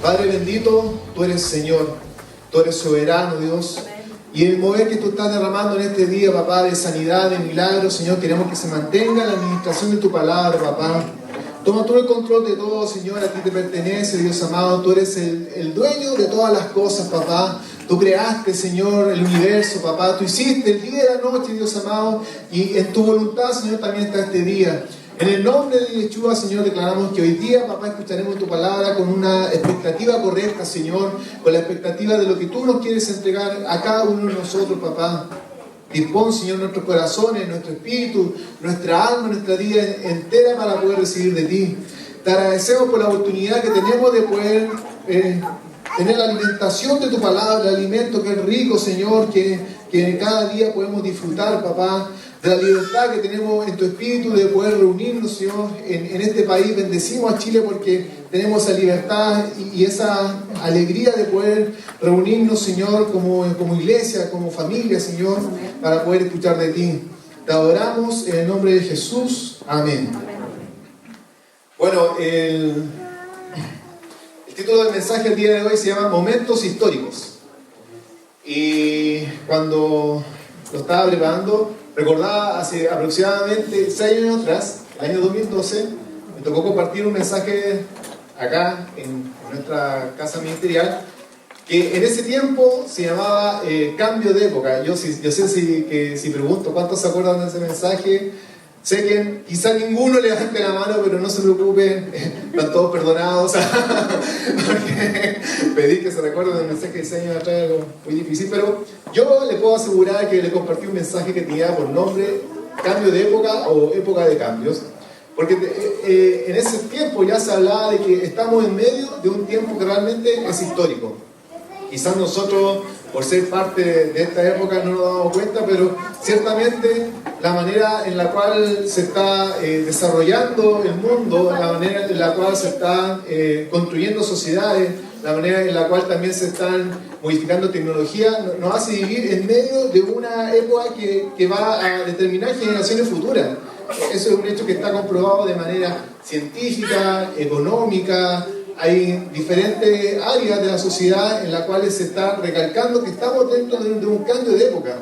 Padre bendito, tú eres Señor, tú eres soberano, Dios. Y el mover que tú estás derramando en este día, papá, de sanidad, de milagros, Señor, queremos que se mantenga la administración de tu palabra, papá. Toma tú el control de todo, Señor, a ti te pertenece, Dios amado. Tú eres el dueño de todas las cosas, papá. Tú creaste, Señor, el universo, papá. Tú hiciste el día y la noche, Dios amado. Y en tu voluntad, Señor, también está este día. En el nombre de Yeshua, Señor, declaramos que hoy día, papá, escucharemos tu palabra con una expectativa correcta, Señor, con la expectativa de lo que tú nos quieres entregar a cada uno de nosotros, papá. Dispón, Señor, nuestros corazones, nuestro espíritu, nuestra alma, nuestra vida entera para poder recibir de ti. Te agradecemos por la oportunidad que tenemos de poder tener la alimentación de tu palabra, el alimento que es rico, Señor, que cada día podemos disfrutar, papá, de la libertad que tenemos en tu espíritu de poder reunirnos, Señor, en este país. Bendecimos a Chile porque tenemos esa libertad y esa alegría de poder reunirnos, Señor, como iglesia, como familia, Señor, para poder escuchar de ti. Te adoramos en el nombre de Jesús. Amén. Bueno, el título del mensaje el día de hoy se llama Momentos Históricos. Y cuando lo estaba preparando, recordaba hace aproximadamente 6 años atrás, el año 2012, me tocó compartir un mensaje acá en nuestra casa ministerial, que en ese tiempo se llamaba Cambio de Época. Yo sé si pregunto cuántos se acuerdan de ese mensaje, sé que quizá ninguno levante la mano, pero no se preocupen, están todos perdonados, porque pedí que se recuerden del mensaje de 6 años atrás, algo muy difícil, pero yo les puedo asegurar que le compartí un mensaje que tenía por nombre Cambio de Época o Época de Cambios, porque en ese tiempo ya se hablaba de que estamos en medio de un tiempo que realmente es histórico. Quizás nosotros, por ser parte de esta época, no nos damos cuenta, pero ciertamente la manera en la cual se está desarrollando el mundo, la manera en la cual se están construyendo sociedades, la manera en la cual también se están modificando tecnología, nos hace vivir en medio de una época que va a determinar generaciones futuras. Eso es un hecho que está comprobado de manera científica, económica. Hay diferentes áreas de la sociedad en las cuales se está recalcando que estamos dentro de un cambio de época.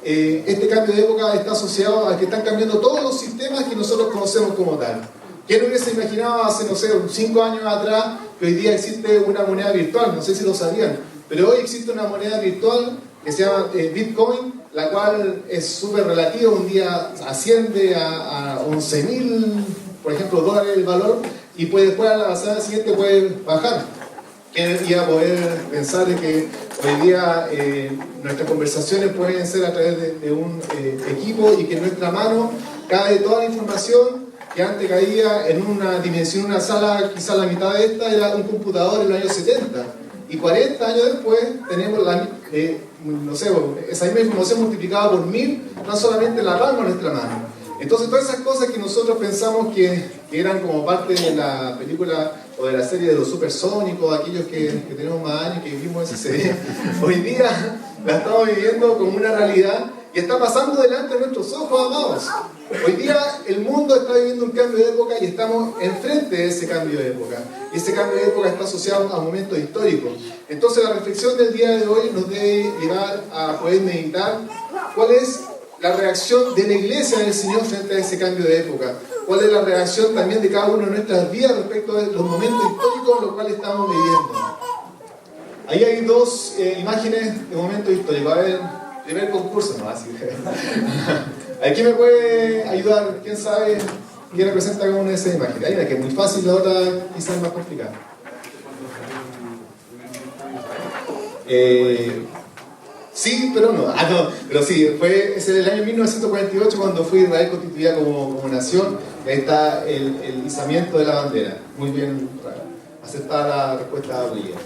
Este cambio de época está asociado a que están cambiando todos los sistemas que nosotros conocemos como tal. ¿Quién hubiese imaginado hace, 5 años atrás que hoy día existe una moneda virtual? No sé si lo sabían, pero hoy existe una moneda virtual que se llama Bitcoin, la cual es súper relativa. Un día asciende a 11.000, por ejemplo, dólares el valor, y después a la semana siguiente puede bajar. ¿Quién iba a poder pensar de que hoy día nuestras conversaciones pueden ser a través de un equipo y que en nuestra mano cae toda la información que antes caía en una dimensión, una sala, quizá la mitad de esta era un computador en los años 70? Y 40 años después tenemos esa misma información multiplicada por 1000, no solamente en la palma de nuestra mano. Entonces todas esas cosas que nosotros pensamos que eran como parte de la película o de la serie de los supersónicos, aquellos que tenemos más años, que vivimos esa serie, hoy día la estamos viviendo como una realidad y está pasando delante de nuestros ojos, amados. Hoy día el mundo está viviendo un cambio de época y estamos enfrente de ese cambio de época. Y ese cambio de época está asociado a momentos históricos. Entonces la reflexión del día de hoy nos debe llevar a poder meditar cuál es la reacción de la iglesia del Señor frente a ese cambio de época. ¿Cuál es la reacción también de cada uno de nuestras vidas respecto a los momentos históricos en los cuales estamos viviendo? Ahí hay 2 imágenes de momentos históricos. A ver, primer concurso, no, así. ¿Quién me puede ayudar? ¿Quién sabe qué representa cada una de esas imágenes? Hay una que es muy fácil, la otra quizás más complicada. Sí, pero no. Pero sí, es el año 1948 cuando fue Israel constituida como nación. Y ahí está el izamiento de la bandera. Muy bien aceptada la respuesta de William.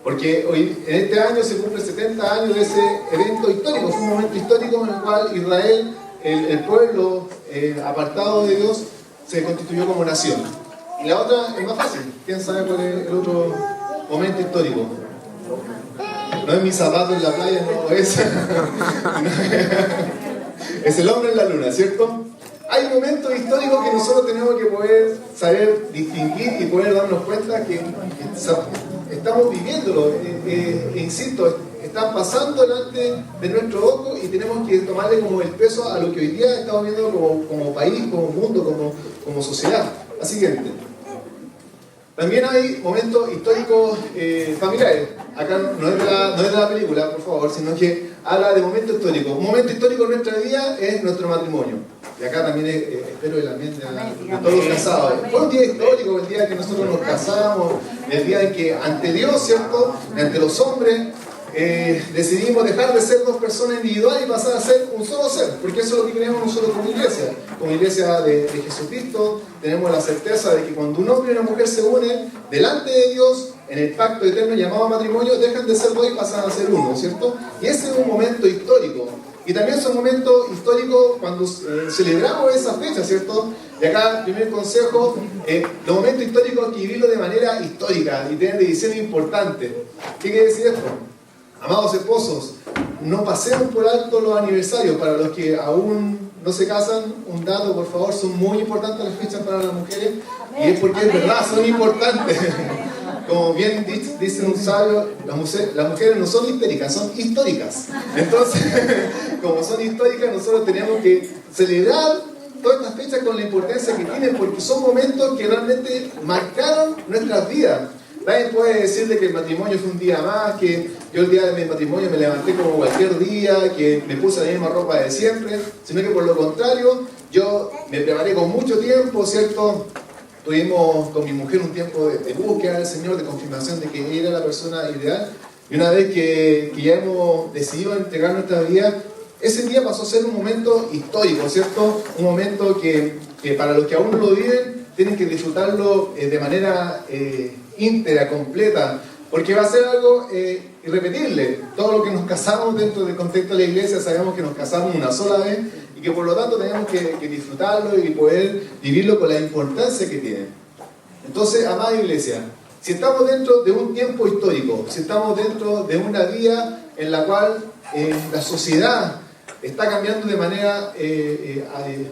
Porque hoy, en este año se cumplen 70 años de ese evento histórico. Fue un momento histórico en el cual Israel, el pueblo apartado de Dios, se constituyó como nación. Y la otra es más fácil. ¿Quién sabe cuál es el otro momento histórico? No es mi zapato en la playa, no es. Es el hombre en la luna, ¿cierto? hay momentos históricos que nosotros tenemos que poder saber distinguir y poder darnos cuenta que estamos viviéndolo. Insisto, están pasando delante de nuestro ojo y tenemos que tomarle como el peso a lo que hoy día estamos viendo como país, como mundo, como sociedad. La siguiente. También hay momentos históricos familiares. Acá no es de la película, por favor, sino que habla de momentos históricos. Un momento histórico en nuestra vida es nuestro matrimonio. Y acá también espero el ambiente de todos los casados. Fue un día histórico, el día que nosotros nos casamos, el día en que ante Dios, ¿cierto? Ante los hombres, decidimos dejar de ser dos personas individuales y pasar a ser un solo ser, porque eso es lo que creemos nosotros como iglesia de Jesucristo. Tenemos la certeza de que cuando un hombre y una mujer se unen delante de Dios en el pacto eterno llamado matrimonio, dejan de ser dos y pasan a ser uno, ¿cierto? Y ese es un momento histórico. Y también es un momento histórico cuando celebramos esa fecha, ¿cierto? Y acá, primer consejo, los momentos históricos hay que vivirlo de manera histórica y tener decisiones importantes. ¿Qué quiere decir esto? Amados esposos, no pasemos por alto los aniversarios. Para los que aún no se casan, un dato, por favor, son muy importantes las fechas para las mujeres. Y es porque es verdad, son importantes. Como bien dice un sabio, las mujeres no son histéricas, son históricas. Entonces, como son históricas, nosotros tenemos que celebrar todas estas fechas con la importancia que tienen, porque son momentos que realmente marcaron nuestras vidas. Nadie puede decirle que el matrimonio fue un día más, que yo el día de mi matrimonio me levanté como cualquier día, que me puse la misma ropa de siempre, sino que por lo contrario, yo me preparé con mucho tiempo, ¿cierto? Tuvimos con mi mujer un tiempo de búsqueda del Señor, de confirmación de que Él era la persona ideal, y una vez que ya hemos decidido entregar nuestra vida, ese día pasó a ser un momento histórico, ¿cierto? Un momento que para los que aún no lo viven, tienen que disfrutarlo de manera íntegra, completa, porque va a ser algo irrepetible. Todo lo que nos casamos dentro del contexto de la iglesia, sabemos que nos casamos una sola vez y que por lo tanto tenemos que disfrutarlo y poder vivirlo con la importancia que tiene. Entonces, amada iglesia, si estamos dentro de un tiempo histórico, si estamos dentro de una vida en la cual la sociedad está cambiando de manera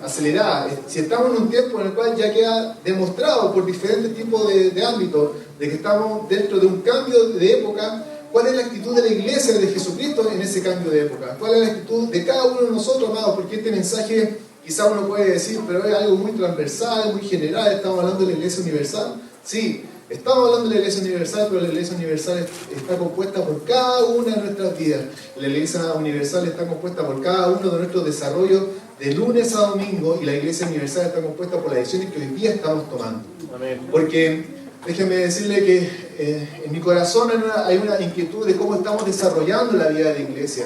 acelerada, si estamos en un tiempo en el cual ya queda demostrado por diferentes tipos de ámbitos de que estamos dentro de un cambio de época, ¿cuál es la actitud de la iglesia de Jesucristo en ese cambio de época? ¿Cuál es la actitud de cada uno de nosotros, amados? Porque este mensaje quizá uno puede decir, pero es algo muy transversal, muy general, estamos hablando de la iglesia universal. Sí, estamos hablando de la iglesia universal, pero la iglesia universal está compuesta por cada una de nuestras vidas. La iglesia universal está compuesta por cada uno de nuestros desarrollos de lunes a domingo, y la iglesia universal está compuesta por las decisiones que hoy día estamos tomando. Amén. Porque déjenme decirle que en mi corazón hay una inquietud de cómo estamos desarrollando la vida de la iglesia.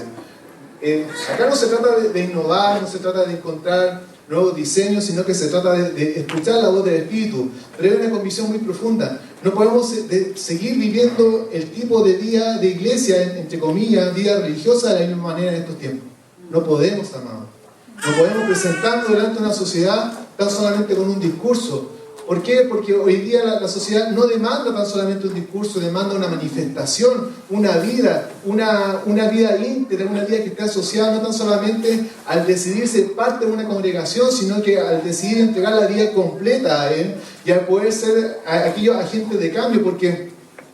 Acá no se trata de innovar, no se trata de encontrar nuevos diseños, sino que se trata de escuchar la voz del Espíritu. Pero hay una convicción muy profunda. No podemos seguir viviendo el tipo de vida de iglesia, entre comillas, vida religiosa, de la misma manera en estos tiempos. No podemos, amados. No podemos presentarnos delante de una sociedad tan solamente con un discurso. ¿Por qué? Porque hoy día la sociedad no demanda tan solamente un discurso, demanda una manifestación, una vida íntegra, una vida que esté asociada no tan solamente al decidir ser parte de una congregación, sino que al decidir entregar la vida completa a Él y al poder ser aquellos agentes de cambio. Porque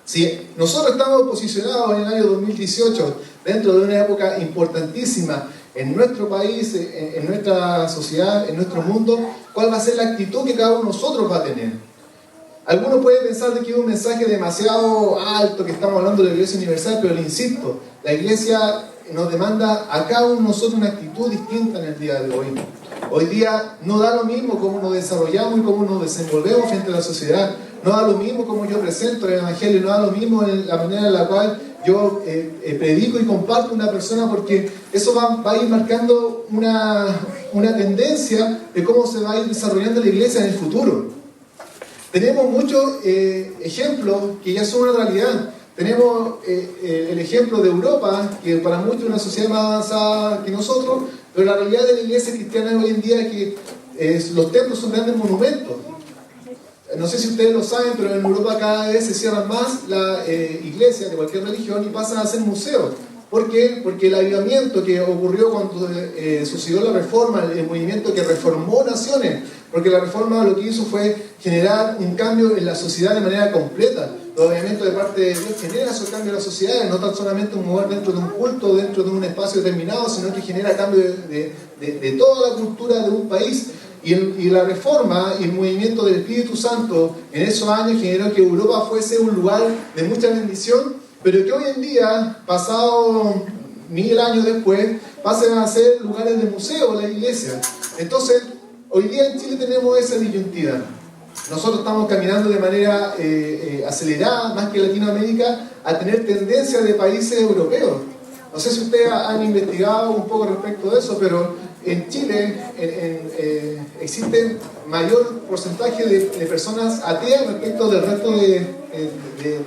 si nosotros estamos posicionados en el año 2018 dentro de una época importantísima en nuestro país, en nuestra sociedad, en nuestro mundo, ¿cuál va a ser la actitud que cada uno de nosotros va a tener? Algunos pueden pensar de que es un mensaje demasiado alto, que estamos hablando de la Iglesia Universal, pero le insisto, la Iglesia nos demanda a cada uno de nosotros una actitud distinta en el día de hoy. Hoy día no da lo mismo cómo nos desarrollamos y cómo nos desenvolvemos frente a la sociedad. No da lo mismo cómo yo presento el Evangelio, no da lo mismo en la manera en la cual yo predico y comparto una persona, porque eso va a ir marcando una tendencia de cómo se va a ir desarrollando la iglesia en el futuro. Tenemos muchos ejemplos que ya son una realidad. Tenemos el ejemplo de Europa, que para muchos es una sociedad más avanzada que nosotros, pero la realidad de la iglesia cristiana hoy en día es que los templos son grandes monumentos. No sé si ustedes lo saben, pero en Europa cada vez se cierran más las iglesias de cualquier religión y pasan a ser museos. ¿Por qué? Porque el avivamiento que ocurrió cuando sucedió la reforma, el movimiento que reformó naciones, porque la reforma lo que hizo fue generar un cambio en la sociedad de manera completa. Los avivamientos de parte de Dios generan esos cambios en las sociedades, no tan solamente un mover dentro de un culto, dentro de un espacio determinado, sino que genera cambio de toda la cultura de un país. Y la reforma y el movimiento del Espíritu Santo en esos años generó que Europa fuese un lugar de mucha bendición, pero que hoy en día, pasado 1000 años después, pasen a ser lugares de museo, la iglesia. Entonces, hoy día en Chile tenemos esa disyuntiva. Nosotros estamos caminando de manera acelerada, más que Latinoamérica, a tener tendencias de países europeos. No sé si ustedes han investigado un poco respecto de eso, pero en Chile existe mayor porcentaje de personas ateas respecto del resto de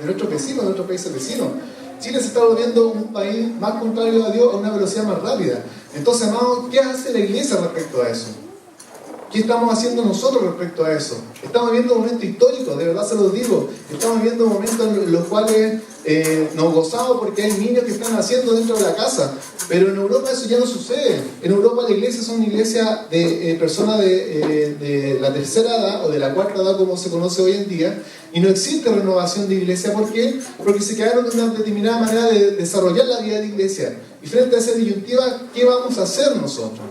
nuestros vecinos, de nuestros países vecinos. Chile se está volviendo un país más contrario a Dios a una velocidad más rápida. Entonces, amados, ¿qué hace la iglesia respecto a eso? ¿Qué estamos haciendo nosotros respecto a eso? Estamos viviendo momentos históricos, de verdad se los digo. Estamos viviendo momentos en los cuales nos gozamos porque hay niños que están naciendo dentro de la casa. Pero en Europa eso ya no sucede. En Europa la iglesia es una iglesia de personas de la tercera edad o de la cuarta edad, como se conoce hoy en día. Y no existe renovación de iglesia. ¿Por qué? Porque se quedaron de una determinada manera de desarrollar la vida de iglesia. Y frente a esa disyuntiva, ¿qué vamos a hacer nosotros?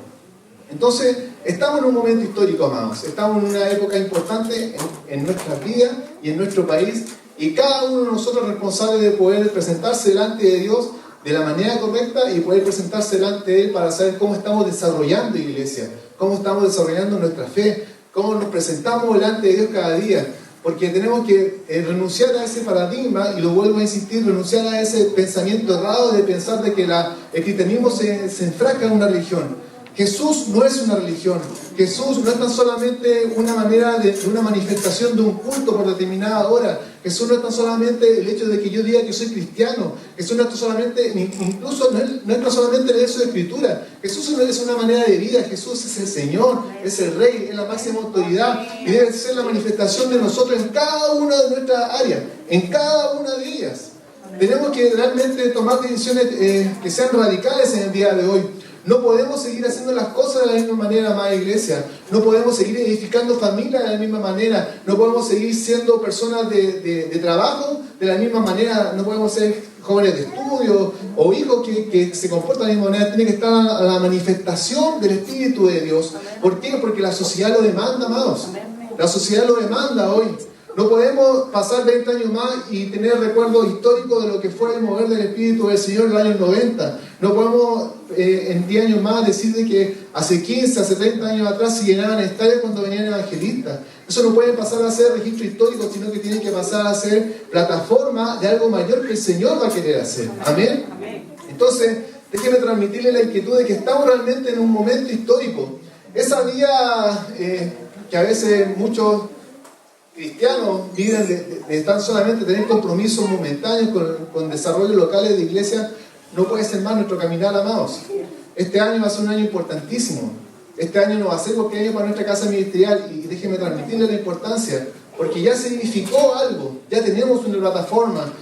Entonces, estamos en un momento histórico, amados. Estamos en una época importante en nuestras vidas y en nuestro país. Y cada uno de nosotros es responsable de poder presentarse delante de Dios de la manera correcta y poder presentarse delante de Él para saber cómo estamos desarrollando iglesia, cómo estamos desarrollando nuestra fe, cómo nos presentamos delante de Dios cada día. Porque tenemos que renunciar a ese paradigma, y lo vuelvo a insistir, renunciar a ese pensamiento errado de pensar de que el cristianismo se enfrasca en una religión. Jesús no es una religión. Jesús no es tan solamente una manera de una manifestación de un culto por determinada hora. Jesús no es tan solamente el hecho de que yo diga que soy cristiano. Jesús no es tan solamente, incluso no es tan solamente el hecho de escritura. Jesús no es una manera de vida. Jesús es el Señor, es el Rey, es la máxima autoridad y debe ser la manifestación de nosotros en cada una de nuestras áreas, en cada una de ellas. Tenemos que realmente tomar decisiones que sean radicales en el día de hoy. No podemos seguir haciendo las cosas de la misma manera, amada iglesia. No podemos seguir edificando familias de la misma manera. No podemos seguir siendo personas de trabajo de la misma manera. No podemos ser jóvenes de estudio o hijos que se comportan de la misma manera. Tiene que estar a la manifestación del Espíritu de Dios. ¿Por qué? Porque la sociedad lo demanda, amados. La sociedad lo demanda hoy. No podemos pasar 20 años más y tener recuerdos históricos de lo que fue el mover del Espíritu del Señor en los años 90. No podemos en 10 años más decir de que hace 15, hace 30 años atrás se llenaban estadios cuando venían evangelistas. Eso no puede pasar a ser registro histórico, sino que tiene que pasar a ser plataforma de algo mayor que el Señor va a querer hacer. Amén. Entonces, déjenme transmitirle la inquietud de que estamos realmente en un momento histórico. Esa vida que a veces muchos cristianos viven de tan solamente tener compromisos momentáneos con desarrollos locales de iglesia, no puede ser más nuestro caminar, amados. Este año va a ser un año importantísimo. Este año no va a ser cualquier año para nuestra casa ministerial, y déjenme transmitirle la importancia, porque ya se edificó algo, ya tenemos una plataforma.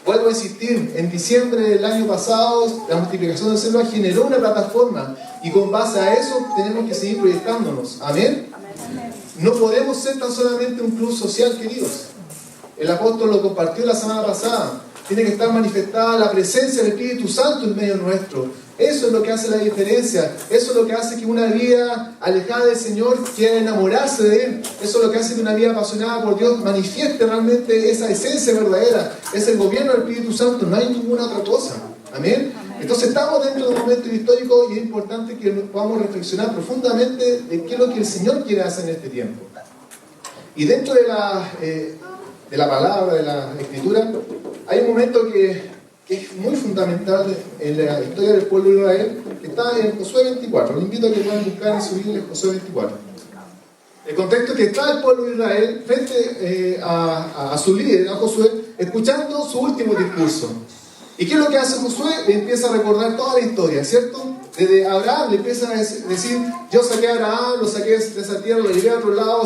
Vuelvo a insistir, en diciembre del año pasado la multiplicación de células generó una plataforma, y con base a eso tenemos que seguir proyectándonos. Amén. No podemos ser tan solamente un club social, queridos. El apóstol lo compartió la semana pasada. Tiene que estar manifestada la presencia del Espíritu Santo en medio nuestro. Eso es lo que hace la diferencia. Eso es lo que hace que una vida alejada del Señor quiera enamorarse de Él. Eso es lo que hace que una vida apasionada por Dios manifieste realmente esa esencia verdadera. Es el gobierno del Espíritu Santo. No hay ninguna otra cosa. Amén. Entonces estamos dentro de un momento histórico, y es importante que podamos reflexionar profundamente de qué es lo que el Señor quiere hacer en este tiempo. Y dentro de la palabra, de la Escritura, hay un momento que es muy fundamental en la historia del pueblo de Israel, que está en Josué 24. Les invito a que puedan buscar en su Biblia Josué 24. El contexto es que está el pueblo de Israel frente a su líder, a Josué, escuchando su último discurso. ¿Y qué es lo que hace Josué? Le empieza a recordar toda la historia, ¿cierto? Desde Abraham le empieza a decir, yo saqué a Abraham, lo saqué de esa tierra, lo llevé a otro lado,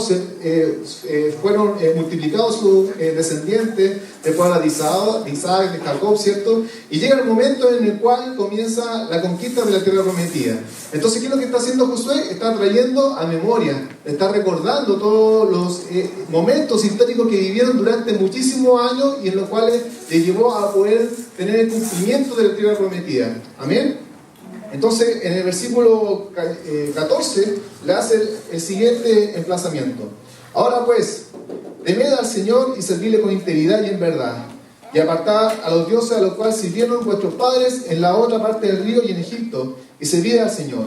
fueron multiplicados sus descendientes, después habla de Isaac, de Jacob, ¿cierto? Y llega el momento en el cual comienza la conquista de la tierra prometida. Entonces, ¿qué es lo que está haciendo Josué? Está trayendo a memoria, está recordando todos los momentos históricos que vivieron durante muchísimos años y en los cuales le llevó a poder tener el cumplimiento de la tierra prometida. Amén. Entonces, en el versículo 14, le hace el siguiente emplazamiento. Ahora pues, temed al Señor y servidle con integridad y en verdad, y apartad a los dioses a los cuales sirvieron vuestros padres en la otra parte del río y en Egipto, y servid al Señor.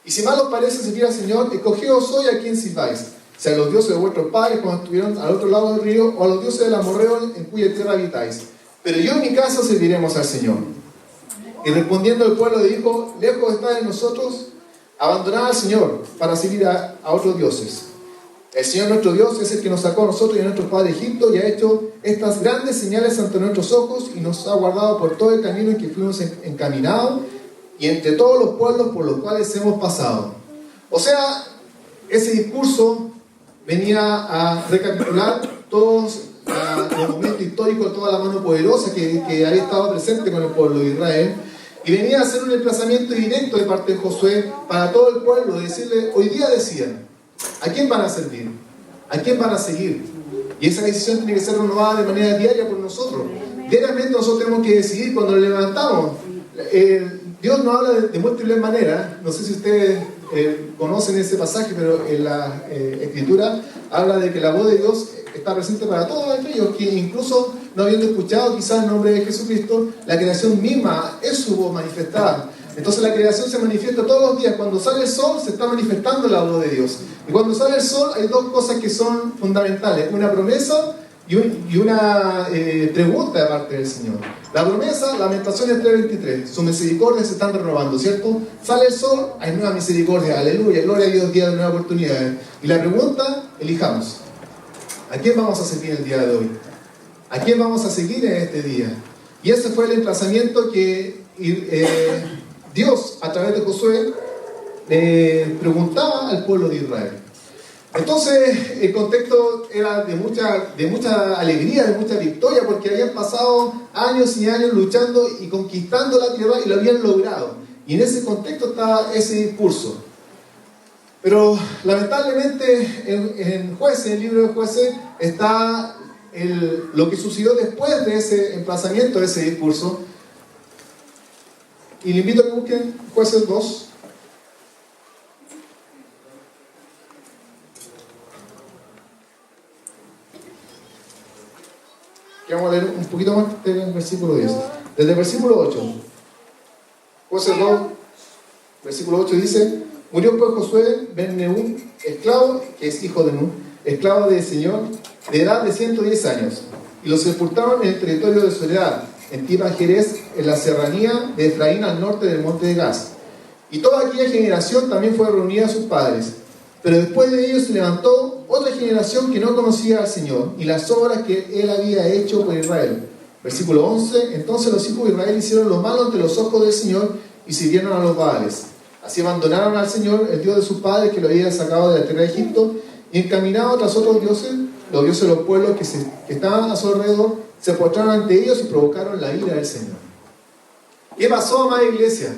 Y si mal os parece servir al Señor, escogeos hoy a quien sirváis, sea a los dioses de vuestros padres cuando estuvieron al otro lado del río, o a los dioses del amorreo en cuya tierra habitáis. Pero yo y mi casa serviremos al Señor. Y respondiendo el pueblo dijo, lejos está de nosotros abandonar al Señor para servir a otros dioses. El Señor nuestro Dios es el que nos sacó a nosotros y a nuestros padres de Egipto y ha hecho estas grandes señales ante nuestros ojos y nos ha guardado por todo el camino en que fuimos encaminados y entre todos los pueblos por los cuales hemos pasado. O sea, ese discurso venía a recapitular todos los momentos históricos, toda la mano poderosa que había estado presente con el pueblo de Israel. Y venía a hacer un emplazamiento directo de parte de Josué para todo el pueblo, decirle, hoy día decían, ¿a quién van a servir? ¿A quién van a seguir? Y esa decisión tiene que ser renovada de manera diaria por nosotros. Diariamente nosotros tenemos que decidir cuando nos levantamos. Dios nos habla de múltiples maneras. No sé si ustedes conocen ese pasaje, pero en la Escritura habla de que la voz de Dios está presente para todos aquellos que incluso no habiendo escuchado quizás el nombre de Jesucristo, la creación misma es su voz manifestada. Entonces la creación se manifiesta todos los días. Cuando sale el sol se está manifestando la voz de Dios. Y cuando sale el sol hay dos cosas que son fundamentales: una promesa y una pregunta de parte del Señor. La promesa, Lamentaciones 3:23, sus misericordias se están renovando, ¿cierto? Sale el sol, hay nueva misericordia, aleluya, gloria a Dios, día de nuevas oportunidades. Y la pregunta, elijamos. ¿A quién vamos a seguir el día de hoy? ¿A quién vamos a seguir en este día? Y ese fue el emplazamiento que Dios, a través de Josué, preguntaba al pueblo de Israel. Entonces, el contexto era de mucha alegría, de mucha victoria, porque habían pasado años y años luchando y conquistando la tierra y lo habían logrado. Y en ese contexto está ese discurso. Pero lamentablemente en Jueces, en el libro de Jueces, está lo que sucedió después de ese emplazamiento, de ese discurso. Y le invito a que busquen Jueces 2. Que vamos a leer un poquito más del versículo 10. Desde el versículo 8. Jueces 2, versículo 8 dice: murió pues Josué ben Nun, esclavo, que es hijo de Nun, esclavo del Señor, de edad de 110 años, y lo sepultaron en el territorio de Soledad, en Tibah-Jerez, en la serranía de Efraín, al norte del monte de Gaz. Y toda aquella generación también fue reunida a sus padres. Pero después de ellos se levantó otra generación que no conocía al Señor y las obras que Él había hecho por Israel. Versículo 11: entonces los hijos de Israel hicieron lo malo ante los ojos del Señor y sirvieron a los Baales. Así abandonaron al Señor, el Dios de sus padres, que lo había sacado de la tierra de Egipto, y encaminados tras otros dioses, los dioses de los pueblos que estaban a su alrededor, se postraron ante ellos y provocaron la ira del Señor. ¿Qué pasó, amada iglesia?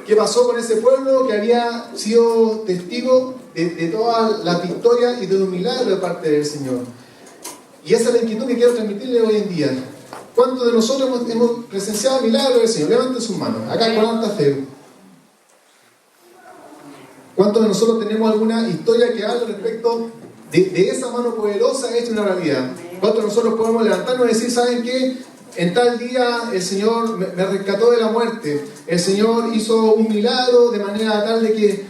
¿Qué pasó con ese pueblo que había sido testigo de toda la victoria y de un milagro de parte del Señor? Y esa es la inquietud que quiero transmitirle hoy en día. ¿Cuántos de nosotros hemos presenciado el milagro del Señor? Levanten sus manos. Acá con alta fe. ¿Cuántos de nosotros tenemos alguna historia que hable respecto de esa mano poderosa hecha una realidad? ¿Cuántos de nosotros podemos levantarnos y decir, ¿saben qué? En tal día el Señor me rescató de la muerte. El Señor hizo un milagro de manera tal de que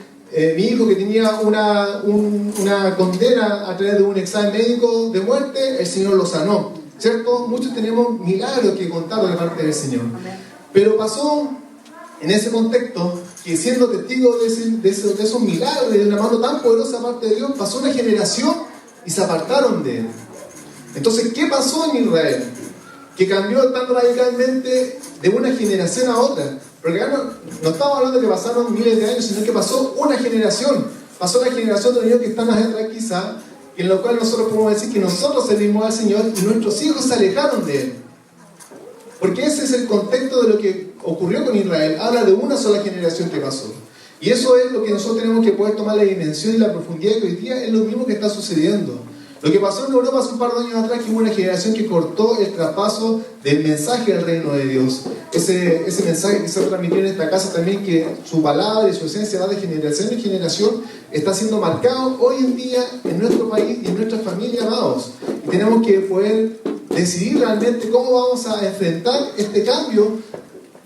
mi hijo, que tenía una condena a través de un examen médico de muerte, el Señor lo sanó, ¿cierto? Muchos tenemos milagros que contar de parte del Señor. Pero pasó en ese contexto que, siendo testigo de esos milagros y de una mano tan poderosa parte de Dios, pasó una generación y se apartaron de Él. Entonces, ¿qué pasó en Israel? que cambió tan radicalmente de una generación a otra. Porque acá no estamos hablando de que pasaron miles de años, sino que pasó una generación. Pasó la generación de los niños que están más atrás quizá, en lo cual nosotros podemos decir que nosotros servimos al Señor y nuestros hijos se alejaron de Él. Porque ese es el contexto de lo que ocurrió con Israel. Habla de una sola generación que pasó. Y eso es lo que nosotros tenemos que poder tomar la dimensión y la profundidad que hoy día es lo mismo que está sucediendo. Lo que pasó en Europa hace un par de años atrás, que hubo una generación que cortó el traspaso del mensaje del reino de Dios. Ese mensaje que se transmitió en esta casa también, que su palabra y su esencia va de generación en generación, está siendo marcado hoy en día en nuestro país y en nuestra familia, amados. Y tenemos que poder decidir realmente cómo vamos a enfrentar este cambio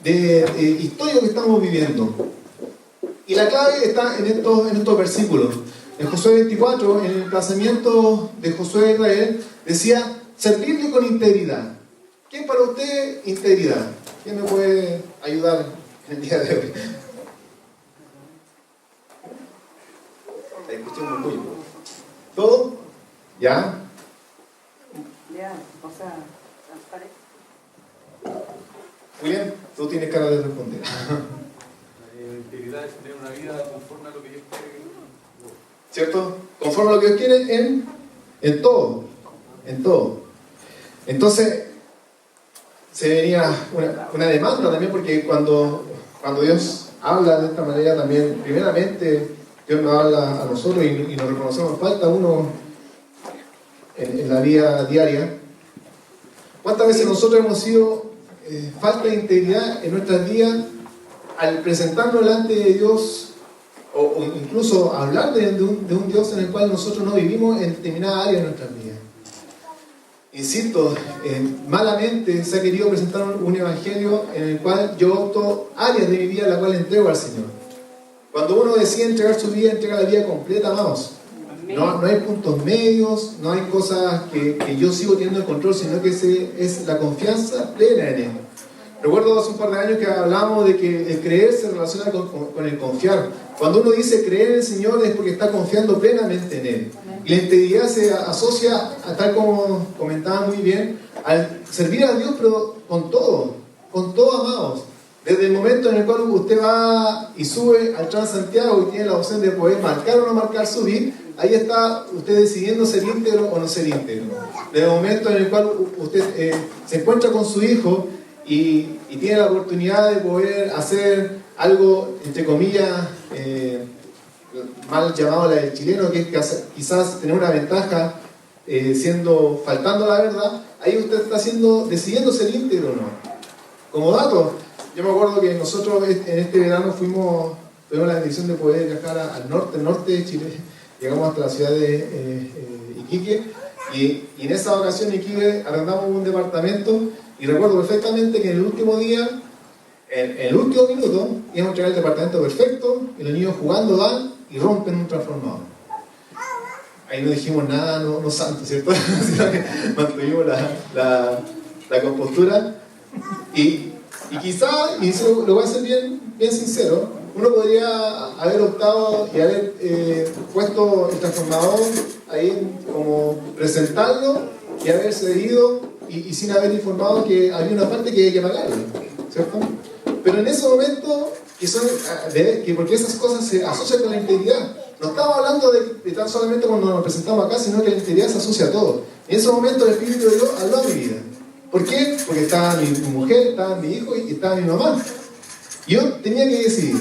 de histórico que estamos viviendo. Y la clave está en estos versículos. En Josué 24, en el emplazamiento de Josué de Israel, decía, servirle con integridad. ¿Qué es para usted integridad? ¿Quién me puede ayudar en el día de hoy? La discusión es muy buena. ¿Todo? ¿Ya? Ya, o sea, transparente. Muy bien, tú tienes cara de responder. La integridad es tener una vida conforme a lo que Dios quiere. ¿Cierto? Conforme a lo que Dios quiere en todo. En todo. Entonces, se venía una demanda también, porque cuando Dios habla de esta manera también, primeramente, Dios nos habla a nosotros y nos reconocemos falta uno en la vida diaria. ¿Cuántas veces nosotros hemos sido falta de integridad en nuestras vidas al presentarnos delante de Dios? O incluso hablar de un Dios en el cual nosotros no vivimos en determinada área de nuestras vidas. Insisto, malamente se ha querido presentar un evangelio en el cual yo opto áreas de mi vida a la cual entrego al Señor. Cuando uno decide entregar su vida, entrega la vida completa, amados. No hay puntos medios, no hay cosas que yo sigo teniendo el control, sino que es la confianza plena en Él. Recuerdo hace un par de años que hablábamos de que el creer se relaciona con el confiar. Cuando uno dice creer en el Señor es porque está confiando plenamente en Él. Y la integridad se asocia, tal como comentaba muy bien, al servir a Dios, pero con todo, amados. Desde el momento en el cual usted va y sube al Transantiago y tiene la opción de poder marcar o no marcar subir, ahí está usted decidiendo ser íntegro o no ser íntegro. Desde el momento en el cual usted se encuentra con su hijo y tiene la oportunidad de poder hacer algo, entre comillas, mal llamado la del chileno, que es quizás tener una ventaja faltando la verdad, ahí usted está decidiendo ser íntegro o no. Como dato, yo me acuerdo que nosotros en este verano tuvimos la bendición de poder viajar al norte de Chile, llegamos hasta la ciudad de Iquique, y en esa ocasión en Iquique arrendamos un departamento. Y recuerdo perfectamente que en el último día, en el último minuto, íbamos a entregar el departamento perfecto, y los niños jugando van y rompen un transformador. Ahí no dijimos nada, no santo, ¿cierto? Sino que mantuvimos la compostura. Y quizá, y eso lo voy a ser bien sincero, uno podría haber optado y haber puesto el transformador ahí, como presentarlo y haberse ido y sin haber informado que había una parte que hay que pagarle, ¿cierto? Pero en ese momento, porque esas cosas se asocian con la integridad. No estamos hablando de tan solamente cuando nos presentamos acá, sino que la integridad se asocia a todo. En ese momento el Espíritu de Dios habló a mi vida. ¿Por qué? Porque estaba mi mujer, estaba mi hijo y estaba mi mamá. Y yo tenía que decidir,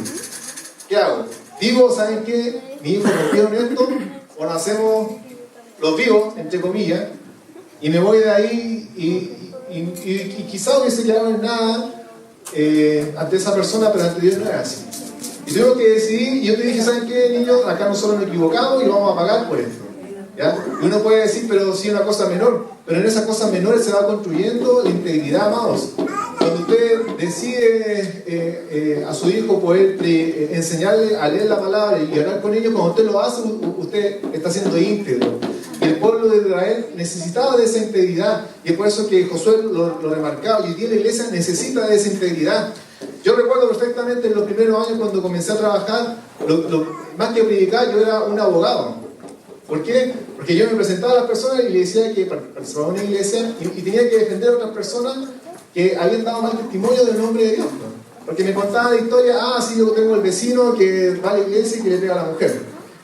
¿qué hago? Digo, ¿saben qué? Mi hijo rompió en esto, o nacemos los vivos, entre comillas, y me voy de ahí y quizá hubiese quedado en nada ante esa persona, pero ante Dios no era así. Y tengo que decidir, y yo te dije, ¿saben qué, niños? Acá nosotros nos equivocamos y vamos a pagar por esto. ¿Ya? Y uno puede decir, pero sí, una cosa menor, pero en esas cosas menores se va construyendo la integridad, amados. Cuando usted decide a su hijo poder enseñarle a leer la palabra y orar con ellos, cuando usted lo hace, usted está siendo íntegro. Y el pueblo de Israel necesitaba de esa integridad, y es por eso que Josué lo remarcaba, y hoy día la iglesia necesita de esa integridad. Yo recuerdo perfectamente en los primeros años cuando comencé a trabajar, más que predicar, yo era un abogado. ¿Por qué? Porque yo me presentaba a las personas y le decía que participaba en una iglesia y tenía que defender a otras personas que habían dado mal testimonio del nombre de Dios, ¿no? Porque me contaban la historia, sí, yo tengo el vecino que va a la iglesia y que le pega a la mujer.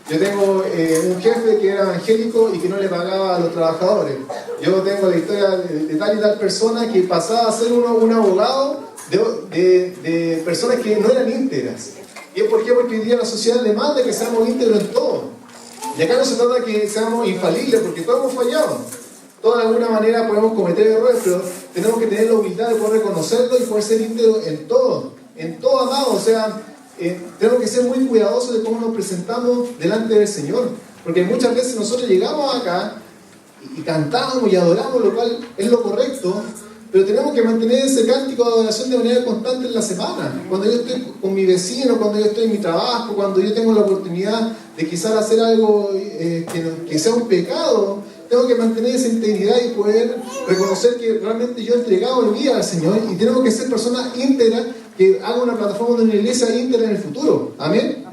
Yo tengo un jefe que era evangélico y que no le pagaba a los trabajadores. Yo tengo la historia de tal y tal persona que pasaba a ser un abogado de personas que no eran íntegras. ¿Y es por qué? Porque hoy día la sociedad demanda que seamos íntegros en todo. Y acá no se trata de que seamos infalibles, porque todos hemos fallado. Todos de alguna manera podemos cometer errores, pero tenemos que tener la humildad de poder reconocerlo y poder ser íntegros en todo amado. O sea, tenemos que ser muy cuidadosos de cómo nos presentamos delante del Señor, porque muchas veces nosotros llegamos acá y cantamos y adoramos, lo cual es lo correcto, pero tenemos que mantener ese cántico de adoración de manera constante en la semana. Cuando yo estoy con mi vecino, cuando yo estoy en mi trabajo, cuando yo tengo la oportunidad de quizás hacer algo que sea un pecado, tengo que mantener esa integridad y poder reconocer que realmente yo he entregado mi vida al Señor, y tenemos que ser personas íntegras que hagan una plataforma de una iglesia íntegra en el futuro. Amén.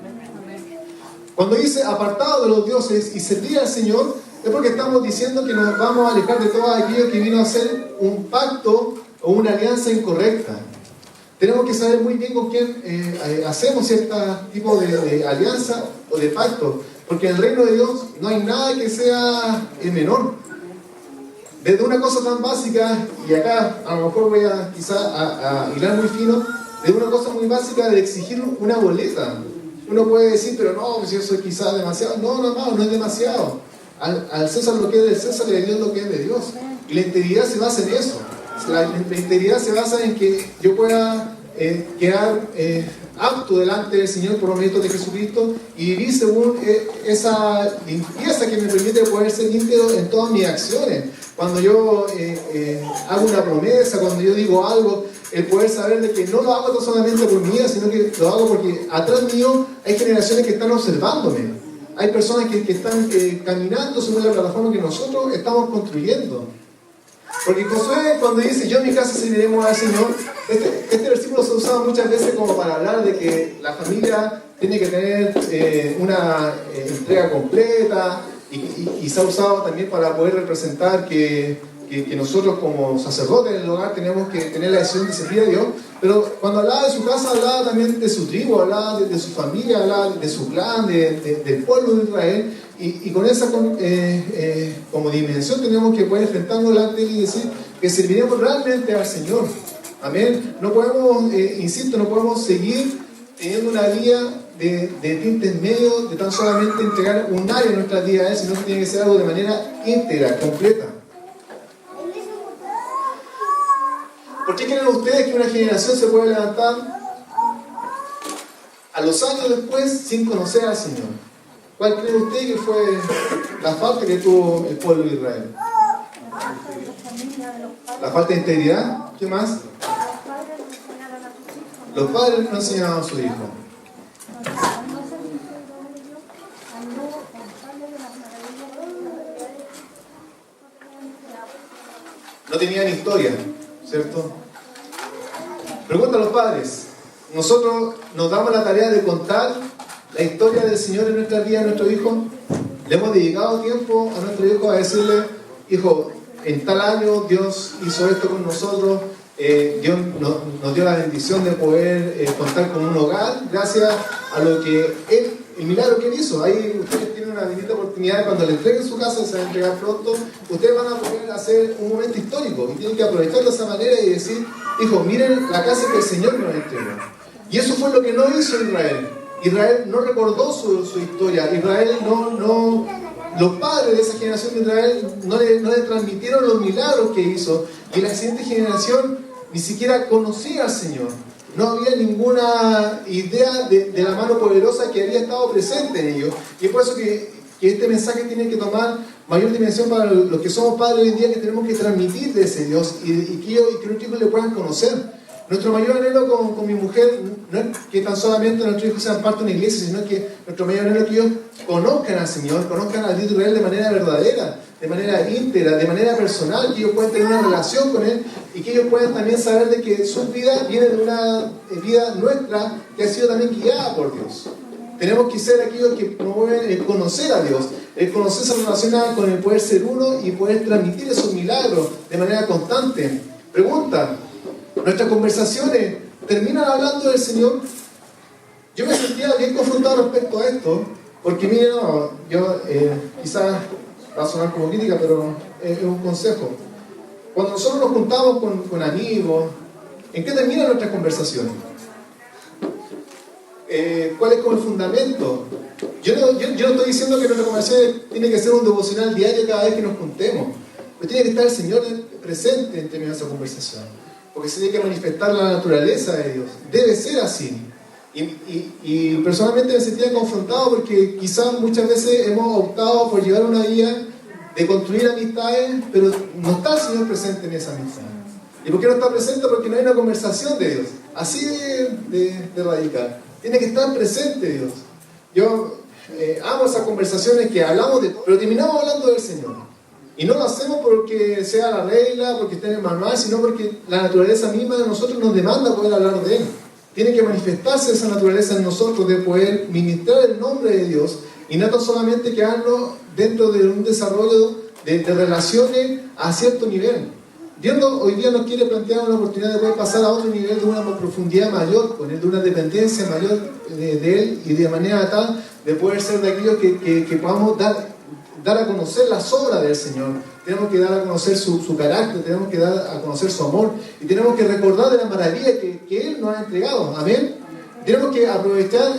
Cuando dice apartado de los dioses y servir al Señor, es porque estamos diciendo que nos vamos a alejar de todo aquello que vino a ser un pacto o una alianza incorrecta. Tenemos que saber muy bien con quién hacemos cierto tipo de alianza o de pacto, porque en el reino de Dios no hay nada que sea menor. Desde una cosa tan básica, y acá a lo mejor voy a hilar muy fino, desde una cosa muy básica de exigir una boleta. Uno puede decir, pero no, si eso es quizás demasiado. No es demasiado. Al César lo que es del César y a Dios lo que es de Dios. Y la integridad se basa en eso. La integridad se basa en que yo pueda quedar apto delante del Señor por los méritos de Jesucristo y vivir según esa limpieza que me permite poder ser íntegro en todas mis acciones. Cuando yo hago una promesa, cuando yo digo algo, el poder saber de que no lo hago solamente por mí, sino que lo hago porque atrás mío hay generaciones que están observándome. Hay personas que están caminando sobre la plataforma que nosotros estamos construyendo. Porque Josué, cuando dice, yo en mi casa serviremos al Señor, este versículo se ha usado muchas veces como para hablar de que la familia tiene que tener una entrega completa, y se ha usado también para poder representar que nosotros como sacerdotes en el hogar tenemos que tener la decisión de servir a Dios. Pero cuando hablaba de su casa, hablaba también de su tribu, hablaba de su familia, hablaba de su clan, del pueblo de Israel. Y con esa como dimensión tenemos que poder enfrentarnos delante de Él y decir que serviremos realmente al Señor. Amén. No podemos, insisto, no podemos seguir teniendo una vida de tintes medios, de tan solamente entregar un área de nuestras vidas a Él, sino que tiene que ser algo de manera íntegra, completa. ¿Por qué creen ustedes que una generación se puede levantar a los años después sin conocer al Señor? ¿Cuál creen ustedes que fue la falta que tuvo el pueblo de Israel? La falta de integridad. ¿Qué más? Los padres no enseñaban a sus hijos. No tenían historia, ¿cierto? Pregunta a los padres. Nosotros nos damos la tarea de contar la historia del Señor en nuestra vida a nuestro hijo. Le hemos dedicado tiempo a nuestro hijo a decirle, hijo, en tal año Dios hizo esto con nosotros, Dios nos dio la bendición de poder contar con un hogar gracias a lo que Él, el milagro que Él hizo. Ahí ustedes tienen una bendita oportunidad, cuando le entreguen su casa, se va a entregar pronto, ustedes van a poder hacer un momento histórico y tienen que aprovecharlo de esa manera y decir, hijo, miren la casa que el Señor nos entregó. Y eso fue lo que no hizo Israel. Israel no recordó su historia. Israel los padres de esa generación de Israel no le transmitieron los milagros que hizo. Y la siguiente generación ni siquiera conocía al Señor. No había ninguna idea de la mano poderosa que había estado presente en ellos. Y es por eso que este mensaje tiene que tomar mayor dimensión para los que somos padres hoy en día, que tenemos que transmitir de ese Dios y que nuestros hijos le puedan conocer. Nuestro mayor anhelo con mi mujer no es que tan solamente nuestros hijos sean parte de una iglesia, sino que nuestro mayor anhelo es que ellos conozcan al Señor, conozcan al Dios de Israel de manera verdadera, de manera íntegra, de manera personal, que ellos puedan tener una relación con Él y que ellos puedan también saber de que su vida viene de una vida nuestra que ha sido también guiada por Dios. Tenemos que ser aquellos que promueven el conocer a Dios. El conocer se relaciona con el poder ser uno y poder transmitir esos milagros de manera constante. Pregunta, ¿nuestras conversaciones terminan hablando del Señor? Yo me sentía bien confrontado respecto a esto, porque miren, no, yo quizás va a sonar como crítica, pero es un consejo. Cuando nosotros nos juntamos con amigos, ¿en qué terminan nuestras conversaciones? ¿Cuál es como el fundamento? Yo no estoy diciendo que nuestra conversación tiene que ser un devocional diario cada vez que nos juntemos, pero tiene que estar el Señor presente en términos de esa conversación, porque se tiene que manifestar la naturaleza de Dios. Debe ser así. Y personalmente me sentía confrontado porque quizás muchas veces hemos optado por llevar una vida de construir amistades, pero no está el Señor presente en esa amistad. ¿Y por qué no está presente? Porque no hay una conversación de Dios. Así de radical. Tiene que estar presente Dios. Yo amo esas conversaciones que hablamos de, pero terminamos hablando del Señor. Y no lo hacemos porque sea la regla, porque esté en el manual, sino porque la naturaleza misma de nosotros nos demanda poder hablar de Él. Tiene que manifestarse esa naturaleza en nosotros de poder ministrar el nombre de Dios y no tan solamente quedarnos dentro de un desarrollo de relaciones a cierto nivel. Dios hoy día nos quiere plantear una oportunidad de poder pasar a otro nivel de una profundidad mayor con Él, de una dependencia mayor de Él y de manera tal de poder ser de aquellos que podamos dar a conocer las obras del Señor. Tenemos que dar a conocer su carácter, tenemos que dar a conocer su amor y tenemos que recordar de la maravilla que Él nos ha entregado. Amén. Tenemos que aprovechar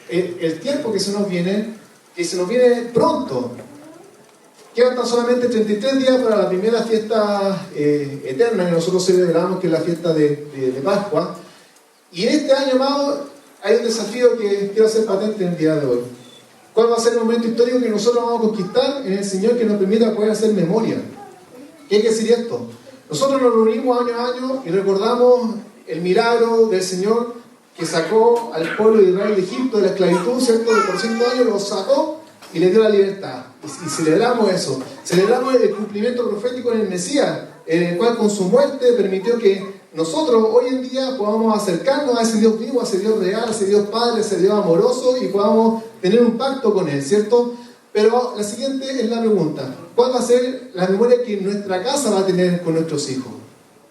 el tiempo que se nos viene pronto. Quedan tan solamente 33 días para la primera fiesta eterna que nosotros celebramos, que es la fiesta de Pascua. Y en este año, amado, hay un desafío que quiero hacer patente en el día de hoy. ¿Cuál va a ser el momento histórico que nosotros vamos a conquistar en el Señor que nos permita poder hacer memoria? ¿Qué quiere decir esto? Nosotros nos reunimos año a año y recordamos el milagro del Señor que sacó al pueblo de Israel de Egipto, de la esclavitud, ¿cierto? De por 100 años los sacó y les dio la libertad. Y celebramos eso. Celebramos el cumplimiento profético en el Mesías, en el cual con su muerte permitió que nosotros hoy en día podamos acercarnos a ese Dios vivo, a ese Dios real, a ese Dios Padre, a ese Dios amoroso y podamos tener un pacto con Él, ¿cierto? Pero la siguiente es la pregunta: ¿cuál va a ser la memoria que nuestra casa va a tener con nuestros hijos?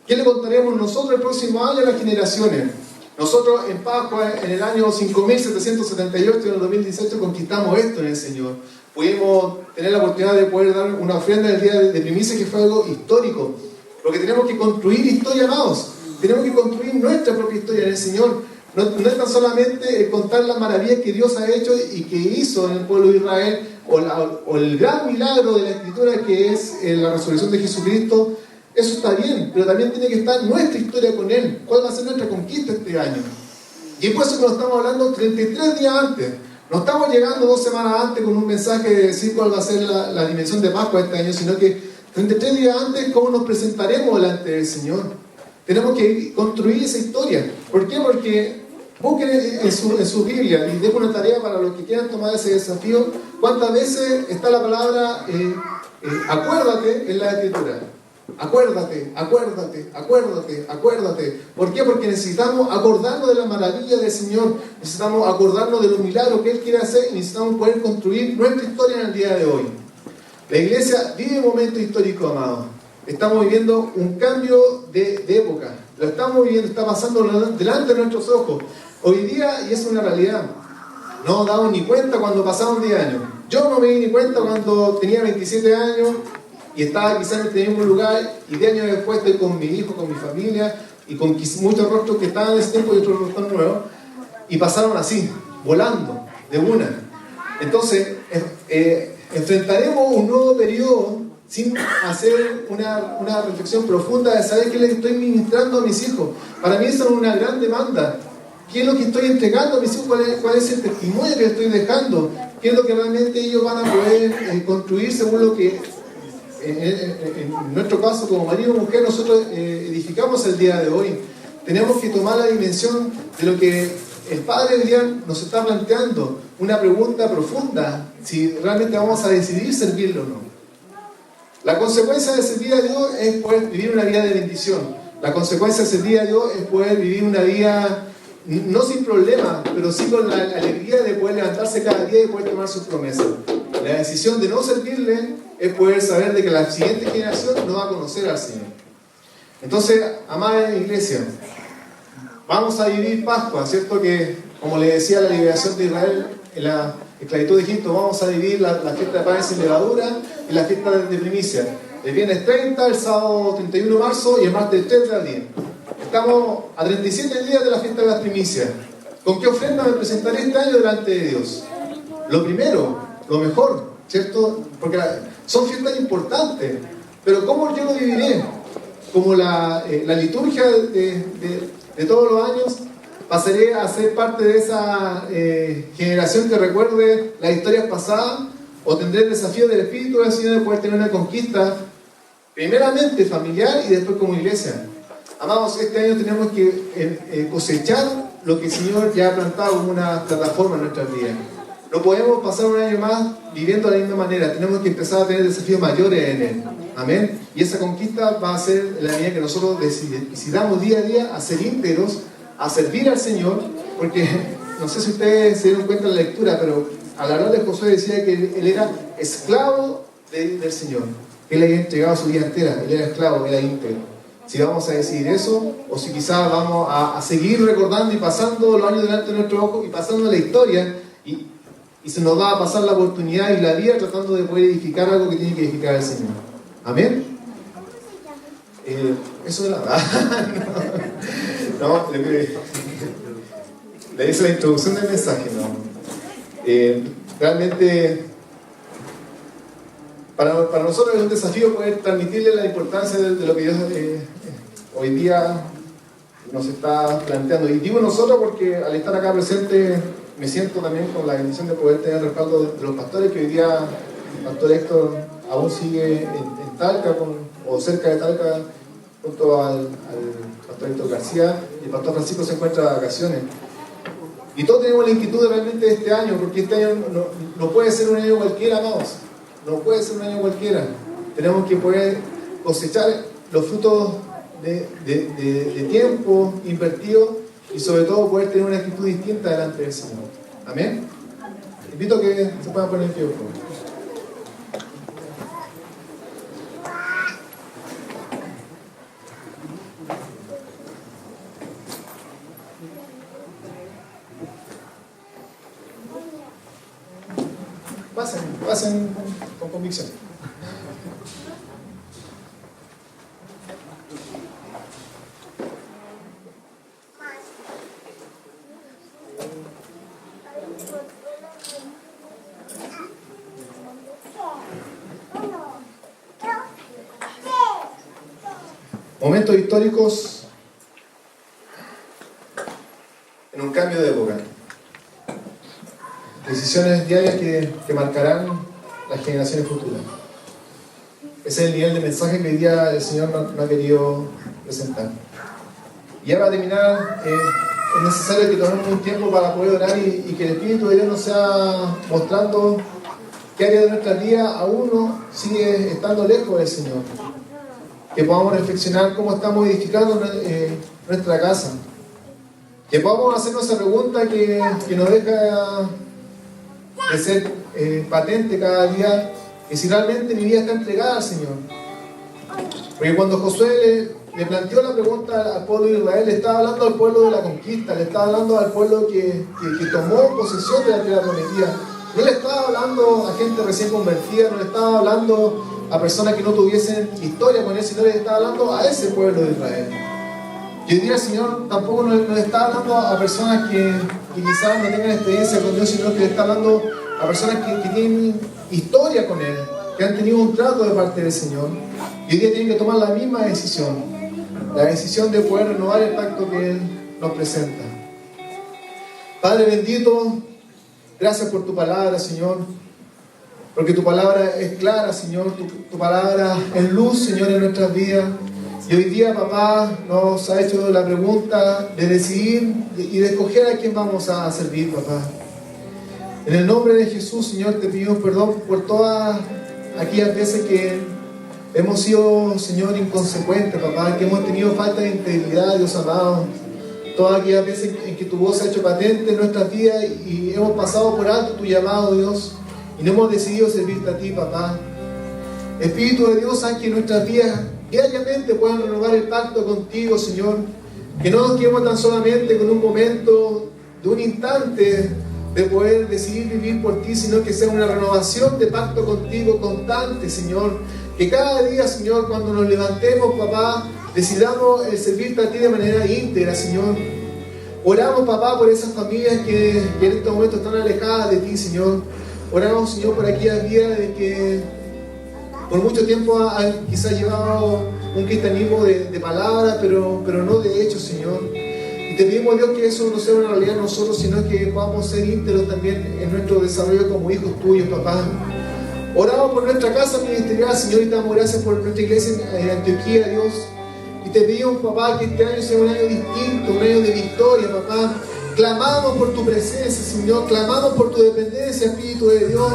¿Qué le contaremos nosotros el próximo año a las generaciones? Nosotros en Pascua, en el año 5778, en el 2018, conquistamos esto en el Señor. Pudimos tener la oportunidad de poder dar una ofrenda en el día de primicia, que fue algo histórico. Porque tenemos que construir historia, amados. Tenemos que construir nuestra propia historia en el Señor. No es tan solamente contar las maravillas que Dios ha hecho y que hizo en el pueblo de Israel, o el gran milagro de la Escritura que es la resurrección de Jesucristo. Eso está bien, pero también tiene que estar nuestra historia con Él. ¿Cuál va a ser nuestra conquista este año? Y por eso nos estamos hablando 33 días antes. No estamos llegando 2 semanas antes con un mensaje de decir cuál va a ser la dimensión de Pascua este año, sino que 33 días antes, ¿cómo nos presentaremos delante del Señor? Tenemos que construir esa historia. ¿Por qué? Porque busquen en su Biblia y dejo una tarea para los que quieran tomar ese desafío. ¿Cuántas veces está la palabra acuérdate en la Escritura? Acuérdate, acuérdate, acuérdate, acuérdate. ¿Por qué? Porque necesitamos acordarnos de la maravilla del Señor, necesitamos acordarnos de los milagros que Él quiere hacer y necesitamos poder construir nuestra historia en el día de hoy. La iglesia vive un momento histórico, amado. Estamos viviendo un cambio de época. Lo estamos viviendo, está pasando delante de nuestros ojos. Hoy día, y es una realidad, no nos damos ni cuenta cuando pasaron 10 años. Yo no me di ni cuenta cuando tenía 27 años y estaba quizás en el mismo lugar, y 10 años después estoy con mi hijo, con mi familia y con muchos rostros que estaban en ese tiempo y otros rostros nuevos, y pasaron así, volando, de una. Entonces, enfrentaremos un nuevo periodo sin hacer una reflexión profunda de saber qué les estoy ministrando a mis hijos. Para mí eso es una gran demanda. ¿Qué es lo que estoy entregando a mis hijos? ¿Cuál es el testimonio que estoy dejando? ¿Qué es lo que realmente ellos van a poder construir según lo que, en nuestro caso, como marido o mujer, nosotros edificamos el día de hoy? Tenemos que tomar la dimensión de lo que el Padre del día nos está planteando, una pregunta profunda, si realmente vamos a decidir servirlo o no. La consecuencia de servir a Dios es poder vivir una vida de bendición. La consecuencia de servir a Dios es poder vivir una vida no sin problemas, pero sí con la alegría de poder levantar acercarse cada día y poder tomar sus promesas. La decisión de no servirle es poder saber de que la siguiente generación no va a conocer al Señor. Entonces, amada iglesia, vamos a vivir Pascua, ¿cierto? Que, como le decía, la liberación de Israel en la esclavitud de Egipto, vamos a vivir la fiesta de panes sin levadura y la fiesta de primicia. El viernes 30, el sábado 31 de marzo y el martes 3 de abril. Estamos a 37 días de la fiesta de las primicias. ¿Con qué ofrenda me presentaré este año delante de Dios? Lo primero, lo mejor, ¿cierto? Porque son fiestas importantes, pero ¿cómo yo lo viviré? Como la liturgia de todos los años, pasaré a ser parte de esa generación que recuerde las historias pasadas, o tendré el desafío del Espíritu del Señor de poder tener una conquista, primeramente familiar y después como iglesia. Amados, este año tenemos que cosechar lo que el Señor ya ha plantado como una plataforma en nuestras vidas. No podemos pasar un año más viviendo de la misma manera, tenemos que empezar a tener desafíos mayores en Él. Amén. Y esa conquista va a ser en la medida que nosotros decidamos día a día a ser íntegros, a servir al Señor, porque no sé si ustedes se dieron cuenta en la lectura, pero al hablar de Josué decía que él era esclavo del Señor, que él había entregado su vida entera, él era esclavo, era íntegro. Si vamos a decidir eso, o si quizás vamos a seguir recordando y pasando los años delante de nuestros ojos y pasando la historia, y se nos va a pasar la oportunidad y la vida tratando de poder edificar algo que tiene que edificar el Señor. Amén. Eso es la no, le hice la introducción del mensaje, ¿no? Realmente para nosotros es un desafío poder transmitirle la importancia de lo que Dios hoy día nos está planteando. Y digo nosotros porque al estar acá presente me siento también con la bendición de poder tener el respaldo de los pastores, que hoy día el pastor Héctor aún sigue en Talca o cerca de Talca, junto al pastor Héctor García, y el pastor Francisco se encuentra de vacaciones. Y todos tenemos la inquietud realmente de este año, porque este año no puede ser un año cualquiera, amados. No puede ser un año cualquiera. Tenemos que poder cosechar los frutos de tiempo invertido y sobre todo poder tener una actitud distinta delante del Señor. Amén. Invito a que se puedan poner en pie, por favor. Pasen con convicción. Momentos históricos en un cambio de época. Decisiones diarias que marcarán las generaciones futuras. Ese es el nivel de mensaje que hoy día el Señor no ha querido presentar. Y ya para terminar, es necesario que tomemos un tiempo para poder orar y que el Espíritu de Dios nos sea mostrando qué área de nuestra vida aún no sigue estando lejos del Señor. Que podamos reflexionar cómo estamos edificando nuestra casa. Que podamos hacernos esa pregunta que nos deja de ser patente cada día, que si realmente mi vida está entregada al Señor. Porque cuando Josué le planteó la pregunta al pueblo de Israel, le estaba hablando al pueblo de la conquista, le estaba hablando al pueblo que tomó posesión de la tierra prometida. No le estaba hablando a gente recién convertida, no le estaba hablando a personas que no tuviesen historia con él, sino le estaba hablando a ese pueblo de Israel. Y hoy día el Señor tampoco nos está hablando a personas que quizás no tengan experiencia con Dios, sino que le está hablando a personas que tienen historia con Él, que han tenido un trato de parte del Señor, y hoy día tienen que tomar la misma decisión, la decisión de poder renovar el pacto que Él nos presenta. Padre bendito, gracias por tu palabra, Señor, porque tu palabra es clara, Señor, tu palabra es luz, Señor, en nuestras vidas. Y hoy día, papá, nos ha hecho la pregunta de decidir y de escoger a quién vamos a servir, papá. En el nombre de Jesús, Señor, te pido perdón por todas aquellas veces que hemos sido, Señor, inconsecuentes, papá, que hemos tenido falta de integridad, Dios amado. Todas aquellas veces en que tu voz se ha hecho patente en nuestras vidas y hemos pasado por alto tu llamado, Dios, y no hemos decidido servirte a ti, papá. Espíritu de Dios, haz que nuestras vidas diariamente puedan renovar el pacto contigo, Señor. Que no nos quedemos tan solamente con un momento, de un instante, de poder decidir vivir por ti, sino que sea una renovación de pacto contigo constante, Señor. Que cada día, Señor, cuando nos levantemos, papá, decidamos el servirte a ti de manera íntegra, Señor. Oramos, papá, por esas familias que en estos momentos están alejadas de ti, Señor. Oramos, Señor, por aquellas vidas de que por mucho tiempo han quizás llevado un cristianismo de palabra, pero no de hecho, Señor. Y te pedimos, Dios, que eso no sea una realidad en nosotros, sino que podamos ser íntegros también en nuestro desarrollo como hijos tuyos, papá. Oramos por nuestra casa ministerial, Señor, y te damos gracias por nuestra iglesia en Antioquía, Dios. Y te pedimos, papá, que este año sea un año distinto, un año de victoria, papá. Clamamos por tu presencia, Señor. Clamamos por tu dependencia, Espíritu de Dios.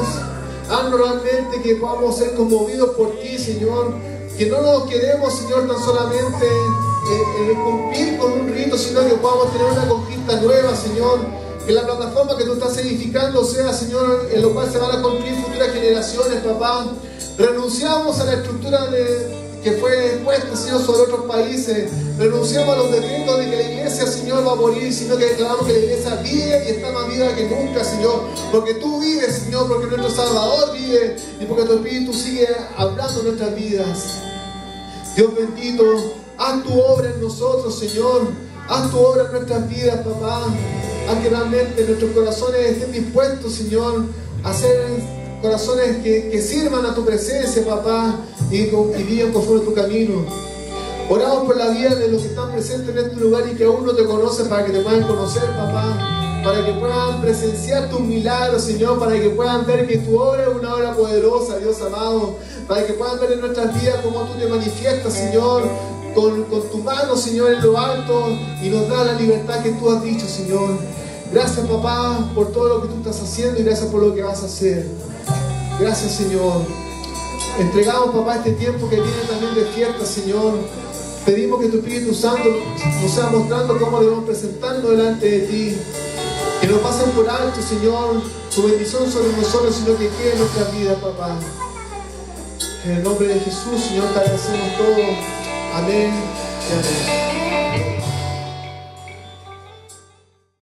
Haznos realmente que podamos ser conmovidos por ti, Señor. Que no nos quedemos, Señor, tan solamente cumplir con un rito, sino que podamos tener una conquista nueva, Señor. Que la plataforma que tú estás edificando sea, Señor, en lo cual se van a construir futuras generaciones, papá. Renunciamos a la estructura que fue puesta, Señor, sobre otros países. Renunciamos a los decretos de que la iglesia, Señor, va a morir, sino que declaramos que la iglesia vive y está más viva que nunca, Señor. Porque tú vives, Señor, porque nuestro Salvador vive y porque tu Espíritu sigue hablando en nuestras vidas. Dios bendito, haz tu obra en nosotros, Señor. Haz tu obra en nuestras vidas, papá. Haz que realmente nuestros corazones estén dispuestos, Señor, a ser corazones que sirvan a tu presencia, papá, y vivan conforme a tu camino. Oramos por la vida de los que están presentes en este lugar y que aún no te conocen, para que te puedan conocer, papá, para que puedan presenciar tus milagros, Señor, para que puedan ver que tu obra es una obra poderosa, Dios amado, para que puedan ver en nuestras vidas cómo tú te manifiestas, Señor, con tu mano, Señor, en lo alto, y nos da la libertad que tú has dicho, Señor. Gracias, papá, por todo lo que tú estás haciendo y gracias por lo que vas a hacer. Gracias, Señor. Entregamos, papá, este tiempo que viene también de fiesta, Señor. Pedimos que tu Espíritu Santo nos sea mostrando cómo debemos presentarnos delante de ti. Que no pasen por alto, Señor, tu bendición sobre nosotros, sino que quede en nuestras vidas, papá. En el nombre de Jesús, Señor, te agradecemos todo. Amén y amén.